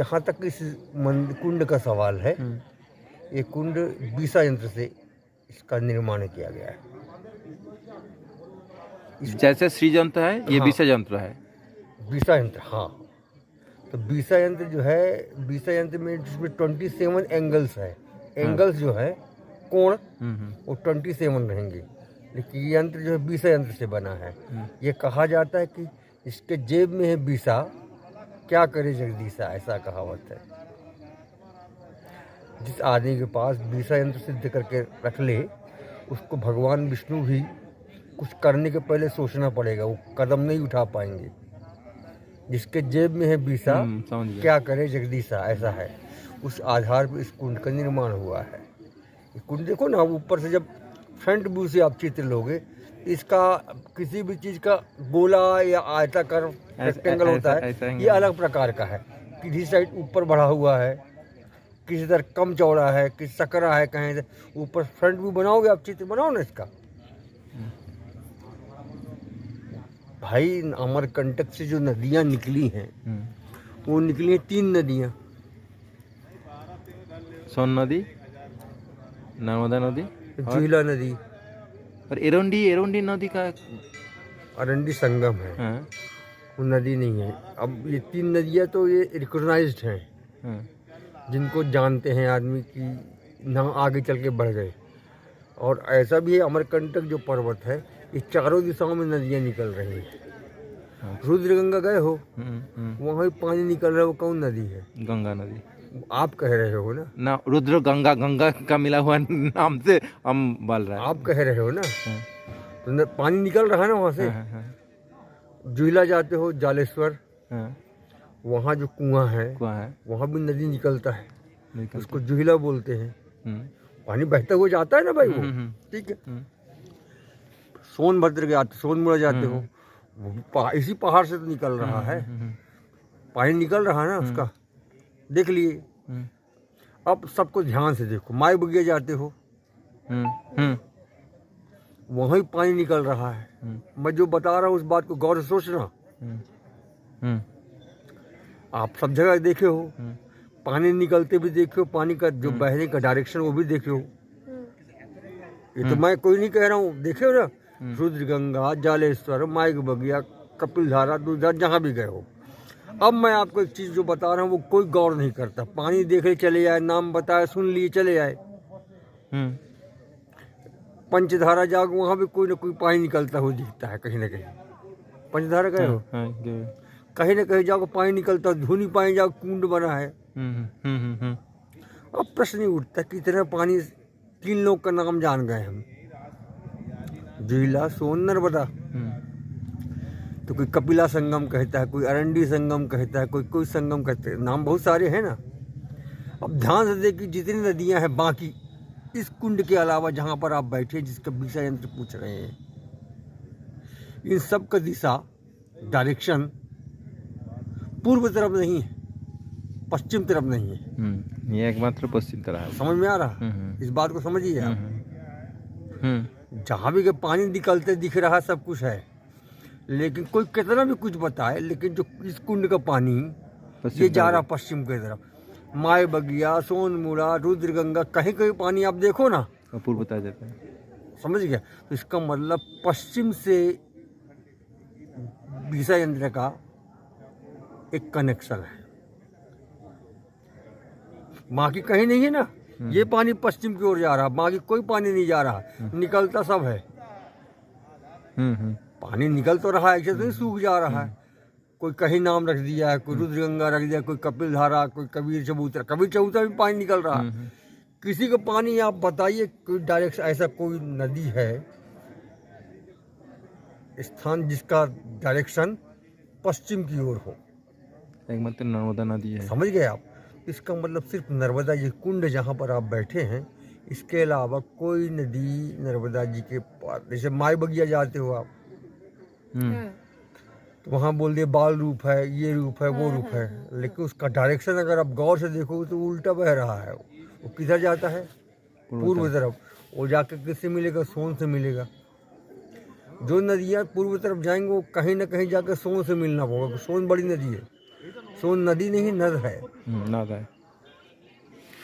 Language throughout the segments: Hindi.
जहाँ तक इस कुंड का सवाल है, ये कुंड बीसा यंत्र से इसका निर्माण किया गया है। जैसे श्री यंत्र है ये हाँ। बीसा यंत्र है। बीसा यंत्र, हाँ। तो बीसा यंत्र जो है, बीसा यंत्र में जिसमें 27 एंगल्स है, एंगल्स जो है कोण वो 27 रहेंगे, लेकिन ये यंत्र जो है बीसा यंत्र से बना है। ये कहा जाता है कि इसके जेब में है बीसा, क्या करे जगदीशा, ऐसा कहावत है। जिस आदमी के पास बीसा यंत्र सिद्ध करके रख ले, उसको भगवान विष्णु भी कुछ करने के पहले सोचना पड़ेगा, वो कदम नहीं उठा पाएंगे। जिसके जेब में है बीसा, क्या करे जगदीशा, ऐसा है। उस आधार पर इस कुंड का निर्माण हुआ है। ये कुंड देखो ना, ऊपर से जब फ्रंट व्यू से आप चित्र लोगे, इसका किसी भी चीज़ का गोला या आयताकार रेक्टेंगल होता है, ये अलग प्रकार का है। किसी साइड ऊपर बढ़ा हुआ है, किसी तरह कम चौड़ा है, किसी सकरा है, कहीं से ऊपर फ्रंट व्यू बनाओगे आप, चित्र बनाओ ना इसका। भाई अमरकंटक से जो नदियाँ निकली हैं, वो निकली हैं 3 नदियाँ। सोन नदी, नर्मदा नदी, झीला नदी और एरोंडी नदी का अरंडी संगम है। वो नदी नहीं है। अब ये 3 नदियाँ तो ये रिकॉग्नाइज्ड हैं, जिनको जानते हैं आदमी की ना आगे चल के बढ़ गए। और ऐसा भी है, अमरकंटक जो पर्वत है, ये चारों दिशाओं में नदियाँ निकल रही हैं। रुद्रगंगा गए हो, वहाँ भी पानी निकल रहा है, वो कौन नदी है? गंगा नदी। आप कह रहे हो ना रुद्र गंगा का मिला हुआ नाम से हम बोल रहे हैं। आप कह रहे हो ना, तो पानी निकल रहा है ना वहाँ से। झीला जाते हो, जालेश्वर, वहाँ जो कुआं है वहाँ भी नदी निकलता है, उसको झीला बोलते हैं। पानी बहता हुआ जाता है ना भाई, वो ठीक है। सोनभद्र के आते, सोनमुड़ा जाते हो, वो इसी पहाड़ से तो निकल रहा है, पानी निकल रहा है ना उसका, देख लिए। अब सबको ध्यान से देखो, माई बगिया जाते हो, वहीं पानी निकल रहा है। मैं जो बता रहा हूँ उस बात को गौर से सोचना। आप सब जगह देखे हो, पानी निकलते भी देखे हो, पानी का जो बहने का डायरेक्शन वो भी देखे हो। ये तो मैं कोई नहीं कह रहा हूँ, देखे हो ना, रुद्र गंगा, जालेश्वर, माई बगिया, कपिल धारा, दूधधार, जहाँ भी गए हो। अब मैं आपको एक चीज़ जो बता रहा हूँ वो कोई गौर नहीं करता, पानी देखे चले जाए, नाम बताए सुन लिए चले जाए। पंचधारा जाओ, वहाँ भी कोई ना कोई पानी निकलता हुआ दिखता है कहीं ना कहीं। पंचधारा गए हो, कहीं ना कहीं जाओ पानी निकलता, धुनी पानी जाओ, कुंड बना है। अब प्रश्न ही उठता है कितना पानी, 3 लोग का नाम जान गए हम, झीला, सोन, नर्मदा। तो कोई कपिला संगम कहता है, कोई अरंडी संगम कहता है, कोई संगम कहते हैं, नाम बहुत सारे हैं ना। अब ध्यान से देखिए, जितनी नदियां हैं बाकी इस कुंड के अलावा जहां पर आप बैठे, जिसका बीसा यंत्र पूछ रहे हैं, इन सब का दिशा, डायरेक्शन पूर्व तरफ नहीं है, पश्चिम तरफ नहीं है, ये एकमात्र पश्चिम तरफ है। समझ में आ रहा? इस बात को समझिए आप। जहां भी पानी निकलते दिख रहा सब कुछ है, लेकिन कोई कितना भी कुछ बताए, लेकिन जो इस कुंड का पानी ये जा रहा पश्चिम की तरफ। माई बगिया, सोनमुड़ा, रुद्रगंगा, कहीं कहीं पानी आप देखो ना, पूर्व बता जाता है। समझ गया? तो इसका मतलब पश्चिम से बीसा यंत्र का एक कनेक्शन है, बाकी कहीं नहीं है ना। ये पानी पश्चिम की ओर जा रहा, बाकी कोई पानी नहीं जा रहा, निकलता सब है। पानी निकल तो रहा है, ऐसे तो नहीं सूख जा रहा है। कोई कहीं नाम रख दिया है, कोई रुद्रगंगा रख दिया, कोई कपिल धारा, कोई कबीर चबूतरा भी पानी निकल रहा है। किसी का पानी आप बताइए, कोई डायरेक्ट ऐसा कोई नदी है, स्थान जिसका डायरेक्शन पश्चिम की ओर हो? एकमात्र नर्मदा नदी है। समझ गए आप? इसका मतलब सिर्फ नर्मदा, ये कुंड जहाँ पर आप बैठे हैं, इसके अलावा कोई नदी नर्मदा जी के पास, जैसे माई बगिया जाते हो आप, तो वहाँ बोल दिए बाल रूप है, ये रूप है, वो रूप है, लेकिन उसका डायरेक्शन अगर आप गौर से देखोगे तो उल्टा बह रहा है। वो किधर जाता है? पूर्व तरफ। वो जाकर किससे मिलेगा? सोन से मिलेगा। जो नदियाँ पूर्व तरफ जाएंगे वो कहीं ना कहीं जाकर सोन से मिलना होगा। सोन बड़ी नदी है, सोन नदी नहीं, नद है। नद है।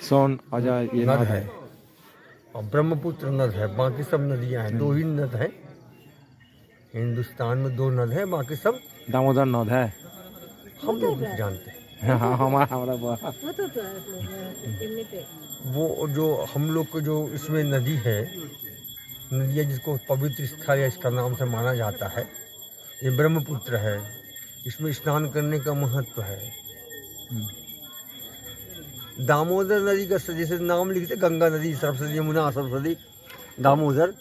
सोन अजय ये नद नद है है। और ब्रह्मपुत्र नद है, बाकी सब नदियां हैं। 2 ही नद है हिंदुस्तान में, 2 नद है, बाकी सब दामोदर नद है। हम लोग नहीं जानते हैं। हाँ हमारा हमारा वो तो इनमें पे वो जो हम लोग को जो इसमें नदी है, नदियाँ जिसको पवित्र स्थल है इसका नाम से माना जाता है, ये ब्रह्मपुत्र है। इसमें स्नान करने का महत्व है। दामोदर नदी का जैसे नाम लिखते, गंगा नदी, सरस्वती, यमुना, सरस्वती, दामोदर।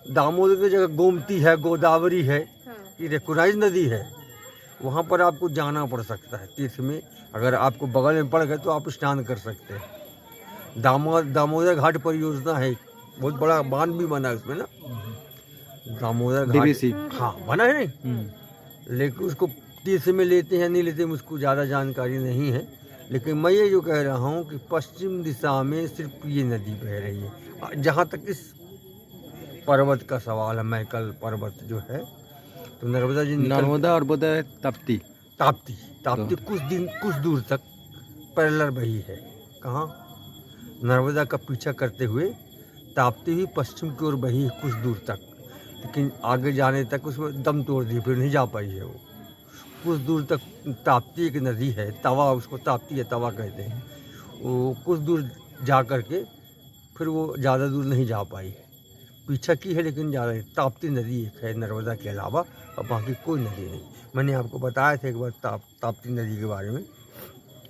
दामोदर की जगह गोमती है, गोदावरी है, ये रिकॉग्नाइज नदी है। वहाँ पर आपको जाना पड़ सकता है तीर्थ में। अगर आपको बगल में पड़ गए तो आप स्नान कर सकते हैं। दामोदर घाट परियोजना है, बहुत बड़ा बांध भी बना है उसमें ना, दामोदर घाट। DVC। हाँ बना है नहीं, लेकिन उसको तीर्थ में लेते हैं नहीं लेते मुझको ज़्यादा जानकारी नहीं है। लेकिन मैं ये जो कह रहा हूँ कि पश्चिम दिशा में सिर्फ ये नदी बह रही है। जहाँ तक इस पर्वत का सवाल है, मैकल पर्वत जो है, तो नर्मदा जी नर्मदा और बोधय तप्ती। ताप्ती कुछ दूर तक पैरेलल बही है। कहाँ? नर्मदा का पीछा करते हुए ताप्ती भी पश्चिम की ओर बही है कुछ दूर तक, लेकिन आगे जाने तक उसमें दम तोड़ दी, फिर नहीं जा पाई है वो। कुछ दूर तक ताप्ती एक नदी है, तवा, उसको ताप्ती या तवा कहते हैं। वो कुछ दूर जा कर के फिर वो ज़्यादा दूर नहीं जा पाई, पीछा की है, लेकिन ज़्यादा नहीं। ताप्ती नदी एक है नर्मदा के अलावा, और बाकी कोई नदी नहीं। मैंने आपको बताया था एक बार ताप्ती नदी के बारे में,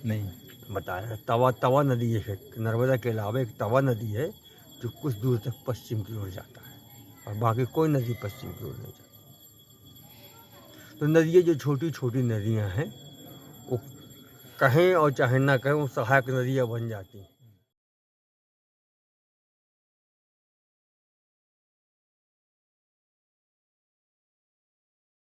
नहीं बताया। तवा नदी है नर्मदा के अलावा, एक तवा नदी है जो कुछ दूर तक पश्चिम की ओर जाता है, और बाकी कोई नदी पश्चिम की ओर नहीं जाती। तो नदियाँ जो छोटी छोटी नदियाँ हैं, वो कहें और चाहे ना कहें, वो सहायक नदियाँ बन जाती हैं।